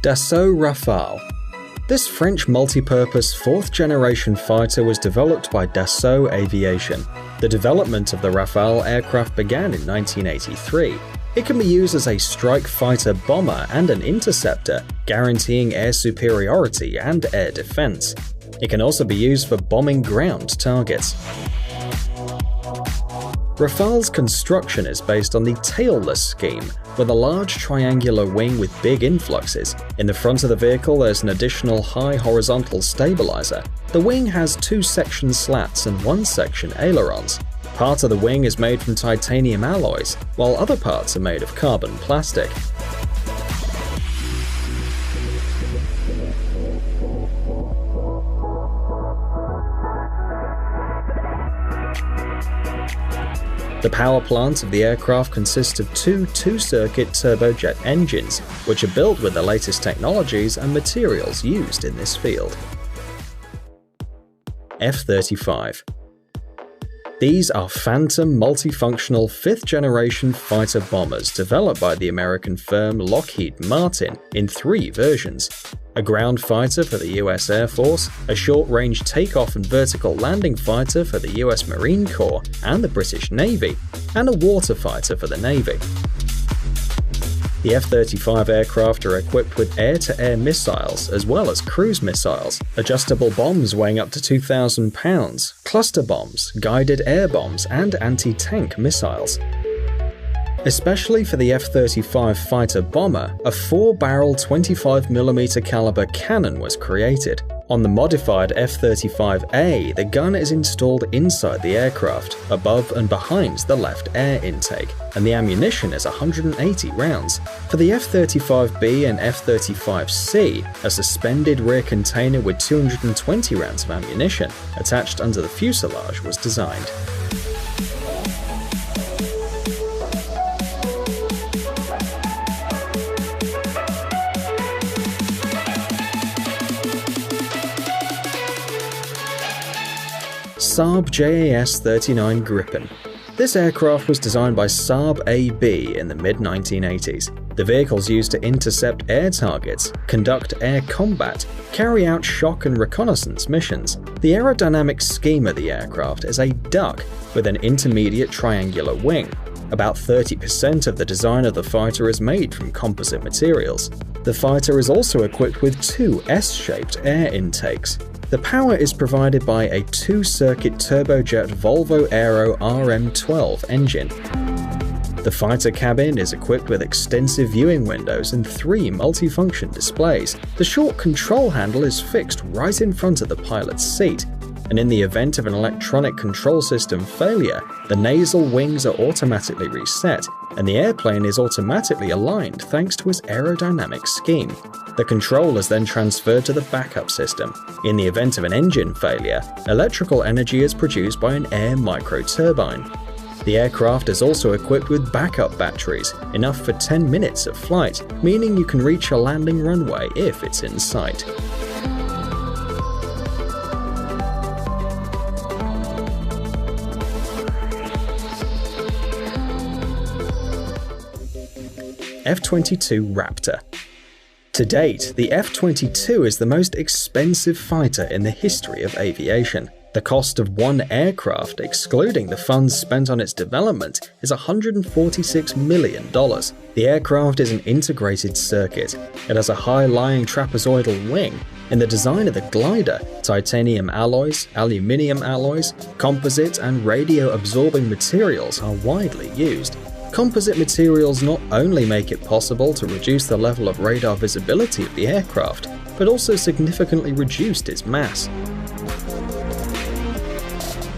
Dassault Rafale. This French multi-purpose fourth-generation fighter was developed by Dassault Aviation. The development of the Rafale aircraft began in 1983. It can be used as a strike fighter bomber and an interceptor, guaranteeing air superiority and air defense. It can also be used for bombing ground targets. Rafale's construction is based on the tailless scheme, with a large triangular wing with big influxes. In the front of the vehicle there's an additional high horizontal stabilizer. The wing has 2 section slats and 1 section ailerons. Part of the wing is made from titanium alloys, while other parts are made of carbon plastic. The power plant of the aircraft consists of 2 two-circuit turbojet engines, which are built with the latest technologies and materials used in this field. F-35. These are Phantom multifunctional 5th-generation fighter bombers developed by the American firm Lockheed Martin in 3 versions. A ground fighter for the US Air Force, a short-range takeoff and vertical landing fighter for the US Marine Corps and the British Navy, and a water fighter for the Navy. The F-35 aircraft are equipped with air-to-air missiles as well as cruise missiles, adjustable bombs weighing up to 2,000 pounds, cluster bombs, guided air bombs, and anti-tank missiles. Especially for the F-35 fighter bomber, a 4-barrel 25mm caliber cannon was created. On the modified F-35A, the gun is installed inside the aircraft, above and behind the left air intake, and the ammunition is 180 rounds. For the F-35B and F-35C, a suspended rear container with 220 rounds of ammunition attached under the fuselage was designed. Saab JAS-39 Gripen. This aircraft was designed by Saab AB in the mid-1980s. The vehicle's used to intercept air targets, conduct air combat, carry out shock and reconnaissance missions. The aerodynamic scheme of the aircraft is a duck with an intermediate triangular wing. About 30% of the design of the fighter is made from composite materials. The fighter is also equipped with 2 S-shaped air intakes. The power is provided by a 2-circuit turbojet Volvo Aero RM12 engine. The fighter cabin is equipped with extensive viewing windows and 3 multifunction displays. The short control handle is fixed right in front of the pilot's seat, and in the event of an electronic control system failure, the nasal wings are automatically reset, and the airplane is automatically aligned thanks to its aerodynamic scheme. The control is then transferred to the backup system. In the event of an engine failure, electrical energy is produced by an air microturbine. The aircraft is also equipped with backup batteries, enough for 10 minutes of flight, meaning you can reach a landing runway if it's in sight. F-22 Raptor. To date, the F-22 is the most expensive fighter in the history of aviation. The cost of one aircraft, excluding the funds spent on its development, is $146 million. The aircraft is an integrated circuit. It has a high-lying trapezoidal wing. In the design of the glider, titanium alloys, aluminium alloys, composite and radio-absorbing materials are widely used. Composite materials not only make it possible to reduce the level of radar visibility of the aircraft, but also significantly reduced its mass.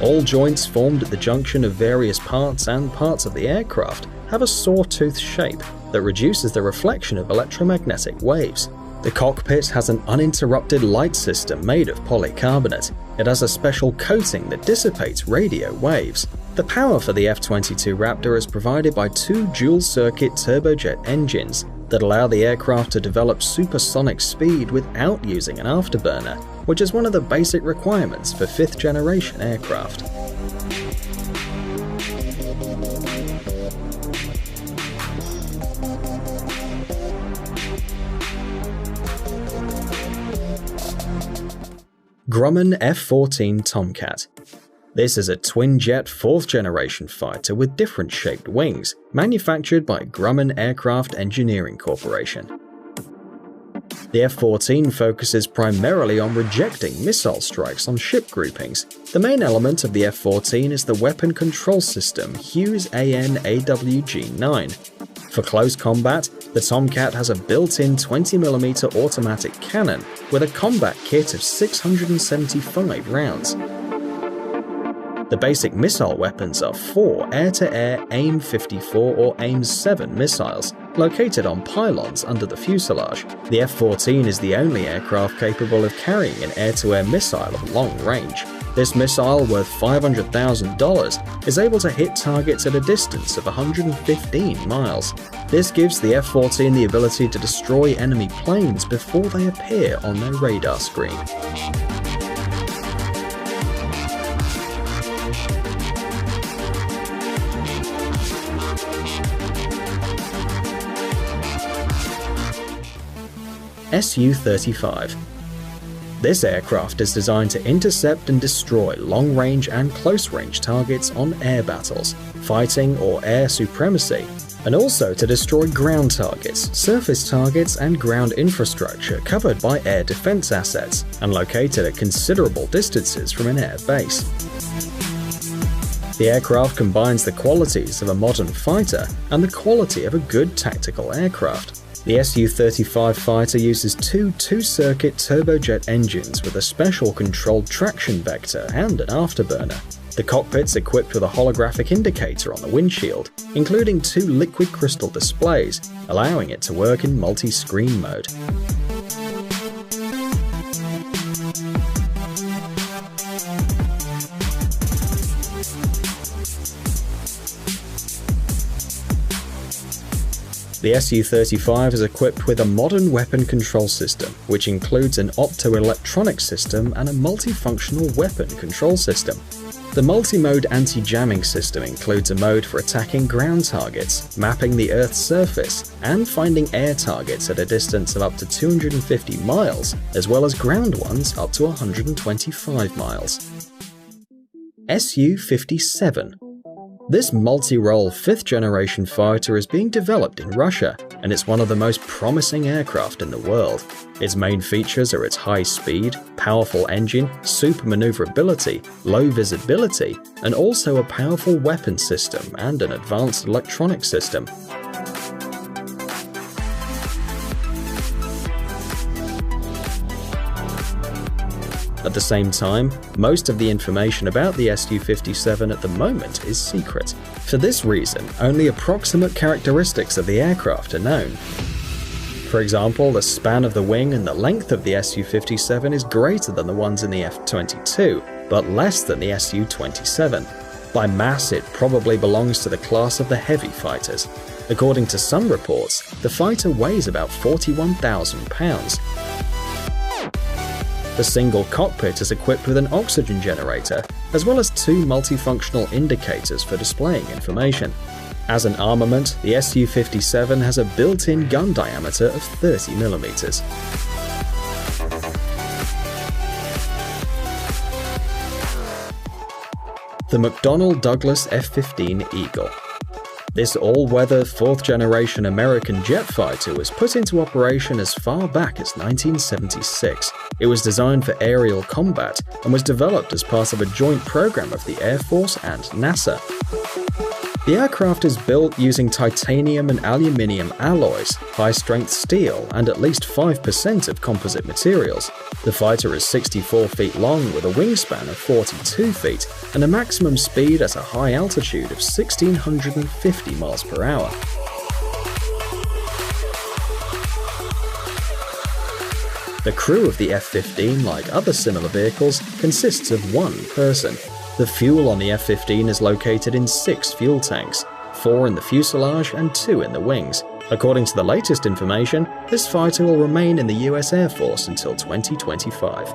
All joints formed at the junction of various parts and parts of the aircraft have a sawtooth shape that reduces the reflection of electromagnetic waves. The cockpit has an uninterrupted light system made of polycarbonate. It has a special coating that dissipates radio waves. The power for the F-22 Raptor is provided by 2 dual-circuit turbojet engines that allow the aircraft to develop supersonic speed without using an afterburner, which is one of the basic requirements for 5th-generation aircraft. Grumman F-14 Tomcat. This is a twin-jet 4th-generation fighter with different shaped wings, manufactured by Grumman Aircraft Engineering Corporation. The F-14 focuses primarily on rejecting missile strikes on ship groupings. The main element of the F-14 is the weapon control system Hughes AN/AWG-9. For close combat, the Tomcat has a built-in 20mm automatic cannon with a combat kit of 675 rounds. The basic missile weapons are 4 air-to-air AIM-54 or AIM-7 missiles, located on pylons under the fuselage. The F-14 is the only aircraft capable of carrying an air-to-air missile of long range. This missile, worth $500,000, is able to hit targets at a distance of 115 miles. This gives the F-14 the ability to destroy enemy planes before they appear on their radar screen. Su-35. This aircraft is designed to intercept and destroy long-range and close-range targets on air battles, fighting or air supremacy, and also to destroy ground targets, surface targets, and ground infrastructure covered by air defense assets and located at considerable distances from an air base. The aircraft combines the qualities of a modern fighter and the quality of a good tactical aircraft. The Su-35 fighter uses two-circuit turbojet engines with a special controlled traction vector and an afterburner. The cockpit's equipped with a holographic indicator on the windshield, including 2 liquid crystal displays, allowing it to work in multi-screen mode. The Su-35 is equipped with a modern weapon control system, which includes an optoelectronic system and a multifunctional weapon control system. The multi-mode anti-jamming system includes a mode for attacking ground targets, mapping the Earth's surface, and finding air targets at a distance of up to 250 miles, as well as ground ones up to 125 miles. Su-57. This multi-role 5th-generation fighter is being developed in Russia, and it's one of the most promising aircraft in the world. Its main features are its high speed, powerful engine, super maneuverability, low visibility, and also a powerful weapon system and an advanced electronic system. At the same time, most of the information about the Su-57 at the moment is secret. For this reason, only approximate characteristics of the aircraft are known. For example, the span of the wing and the length of the Su-57 is greater than the ones in the F-22, but less than the Su-27. By mass, it probably belongs to the class of the heavy fighters. According to some reports, the fighter weighs about 41,000 pounds. The single cockpit is equipped with an oxygen generator, as well as 2 multifunctional indicators for displaying information. As an armament, the Su-57 has a built-in gun diameter of 30mm. The McDonnell Douglas F-15 Eagle. This all-weather 4th-generation American jet fighter was put into operation as far back as 1976. It was designed for aerial combat and was developed as part of a joint program of the Air Force and NASA. The aircraft is built using titanium and aluminium alloys, high-strength steel, and at least 5% of composite materials. The fighter is 64 feet long with a wingspan of 42 feet and a maximum speed at a high altitude of 1,650 miles per hour. The crew of the F-15, like other similar vehicles, consists of 1 person. The fuel on the F-15 is located in 6 fuel tanks, 4 in the fuselage and 2 in the wings. According to the latest information, this fighter will remain in the US Air Force until 2025.